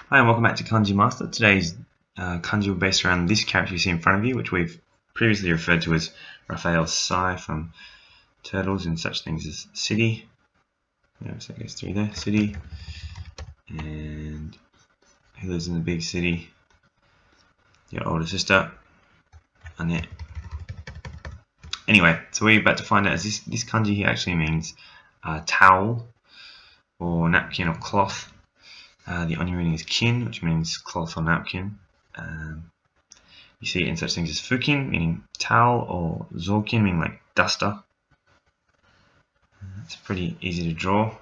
Hi and welcome back to Kanji Master. Today's kanji will be based around this character you see in front of you, which we've previously referred to as Raphael Sai from Turtles and such things as City. So it goes through there, City, and who lives in the big city? Your older sister, Annette. Anyway, so we're about to find out is this kanji here actually means towel or napkin or cloth. The onyo reading is kin, which means cloth or napkin. You see it in such things as fukin, meaning towel, or zokin, meaning like duster. It's pretty easy to draw,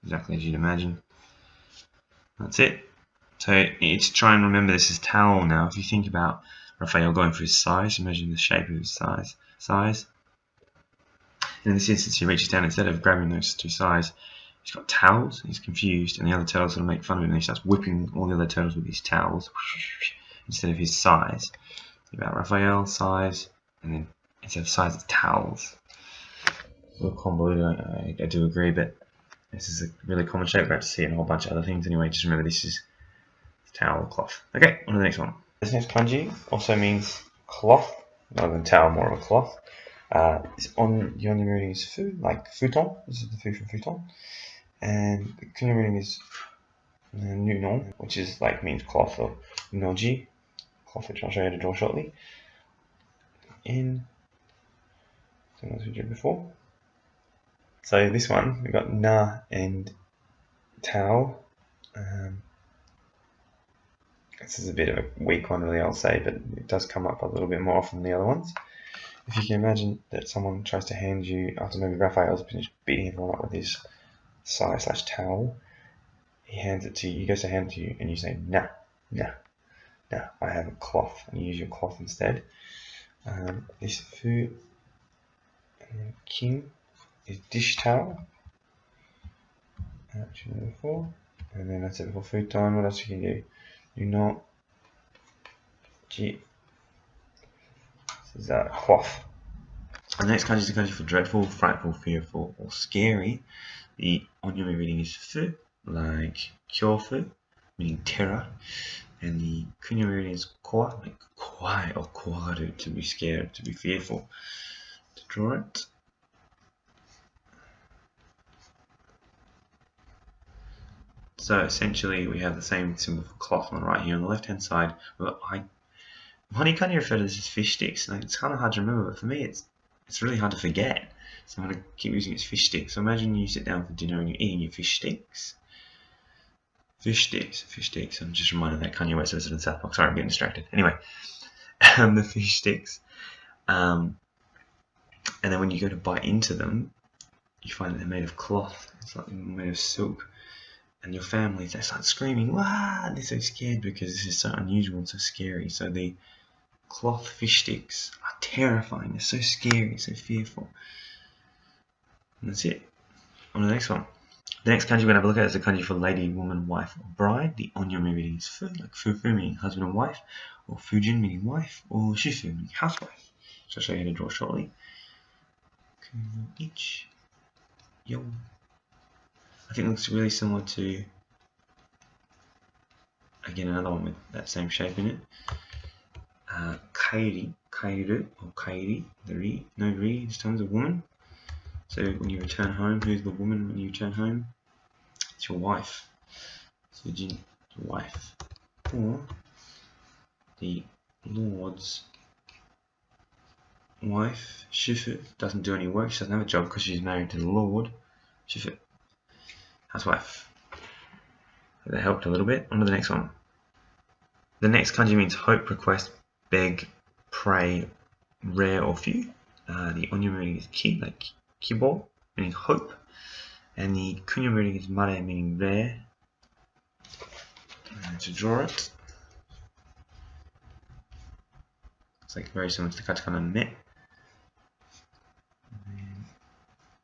exactly as you'd imagine. That's it. So it's try and remember this is towel now. If you think about Raphael going for his size, imagine the shape of his size. And in this instance, he reaches down, instead of grabbing those two sides, he's got towels, he's confused, and the other turtles sort of make fun of him, and he starts whipping all the other turtles with his towels instead of his size. Think about Raphael, size, and then instead of size, it's towels. A little convoluted, I do agree, but this is a really common shape. We're about to see it in a whole bunch of other things anyway. Just remember this is towel or cloth. Okay, on to the next one. This next kanji also means cloth, rather than towel, more of a cloth. It's on the onyo reading is fu, like futon. This is the fu from futon. And the kunyo reading is nunon, which is like means cloth, or noji, cloth, which I'll show you how to draw shortly. In similar as we did before. So this one we've got na and towel. This is a bit of a weak one, really, I'll say, but it does come up a little bit more often than the other ones. If you can imagine that someone tries to hand you, after maybe Raphael's finished beating everyone up with his sai/towel, he hands it to you, he goes to hand it to you, and you say, nah, I have a cloth, and you use your cloth instead. This fu and kin is dish towel, which you know before, and then that's it for futon. What else you can do? You know, this is cloth. And the next kanji is the kanji for dreadful, frightful, fearful, or scary. The onyo reading is fu, like kyofu, meaning terror, and the kunyo reading is koa, like kwai or kwaru, to be scared, to be fearful. To draw it, so essentially we have the same symbol for cloth on the right here. On the left hand side, you can't refer to this as fish sticks. Like, it's kind of hard to remember, but for me it's really hard to forget. So I'm going to keep using it as fish sticks. So imagine you sit down for dinner and you're eating your fish sticks. Fish sticks. I'm just reminded of that Kanye West episode in South Park. Sorry, I'm getting distracted. Anyway, the fish sticks. And then when you go to bite into them, you find that they're made of cloth. It's like made of silk. And your family, they start screaming, "Wah!" They're so scared because this is so unusual and so scary. So the cloth fish sticks are terrifying. They're so scary, so fearful. And that's it. On to the next one. The next kanji we're going to have a look at is the kanji for lady, woman, wife, or bride. The onyo reading is fu, like fufu, meaning husband and wife, or fujin, meaning wife, or shifu, meaning housewife. So I'll show you how to draw shortly. Each. Yo. I think it looks really similar to, again, another one with that same shape in it. Kairi, kairu, or kairi, the ri, no ri, this time's a woman. So when you return home, who's the woman when you return home? It's your wife. So your wife. Or the Lord's wife, shifu, doesn't do any work, she doesn't have a job because she's married to the Lord. Shifu, housewife. So that helped a little bit. On to the next one. The next kanji means hope, request, beg, pray, rare or few. The onyo reading is ki, like kibo, meaning hope. And the kunyo reading is mare, meaning rare. To draw it, it's like very similar to the katakana ne.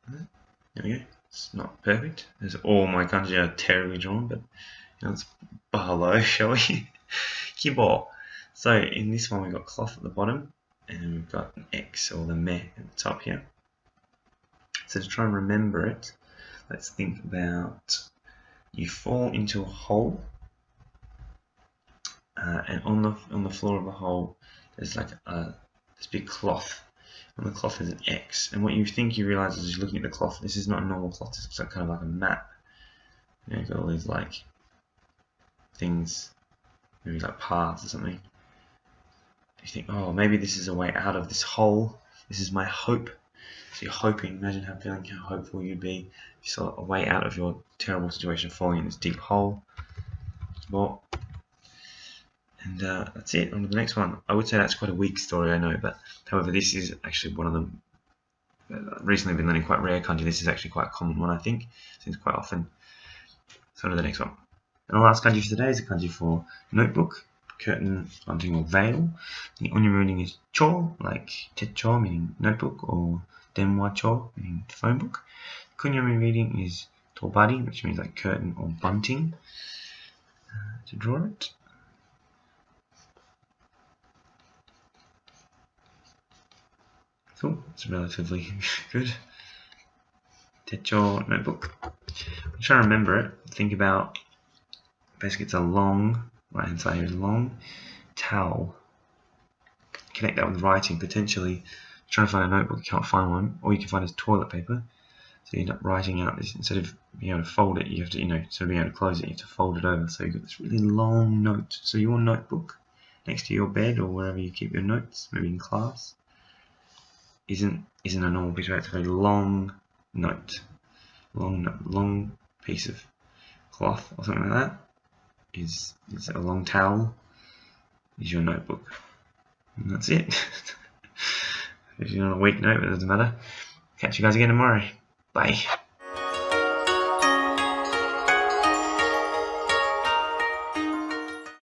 There we go. It's not perfect. As all my kanji are terribly drawn, but let's bar low, shall we? Kibo. So in this one we've got cloth at the bottom, and we've got an X, or the me, at the top here. So to try and remember it, let's think about, you fall into a hole, and on the floor of the hole there's like this big cloth. On the cloth is an X, and what you think you realise is you're looking at the cloth, this is not a normal cloth, this looks like kind of like a map. You know, you've got all these like things, maybe like paths or something. You think, oh, maybe this is a way out of this hole, this is my hope. So you're hoping, imagine how hopeful you'd be if you saw a way out of your terrible situation, falling in this deep hole. Well, and that's it. On to the next one. I would say that's quite a weak story, I know, but however, this is actually one of them. Recently, I've been learning quite rare kanji. This is actually quite a common one, I think. Seems quite often. So on to the next one. And the last kanji for today is a kanji for notebook, curtain, bunting, or veil. The onyo meaning is cho, like techo, meaning notebook, or denwa cho, meaning phone book. Kunyo reading is tobari, which means like curtain or bunting. To draw it. So it's relatively good. Techo notebook. I'm trying to remember it. Think about, basically it's a long, right hand side here is long towel. Connect that with writing, potentially. Trying to find a notebook, you can't find one, or you can find is toilet paper. So you end up writing out this, instead of being able to fold it, you have to, instead of being able to close it, you have to fold it over. So you've got this really long note. So your notebook next to your bed or wherever you keep your notes, maybe in class, isn't a normal piece of paper. It's a very long note, long piece of cloth or something like that. Is a long towel is your notebook, and that's it. If you're on a weak note, it doesn't matter. Catch you guys again tomorrow. Bye.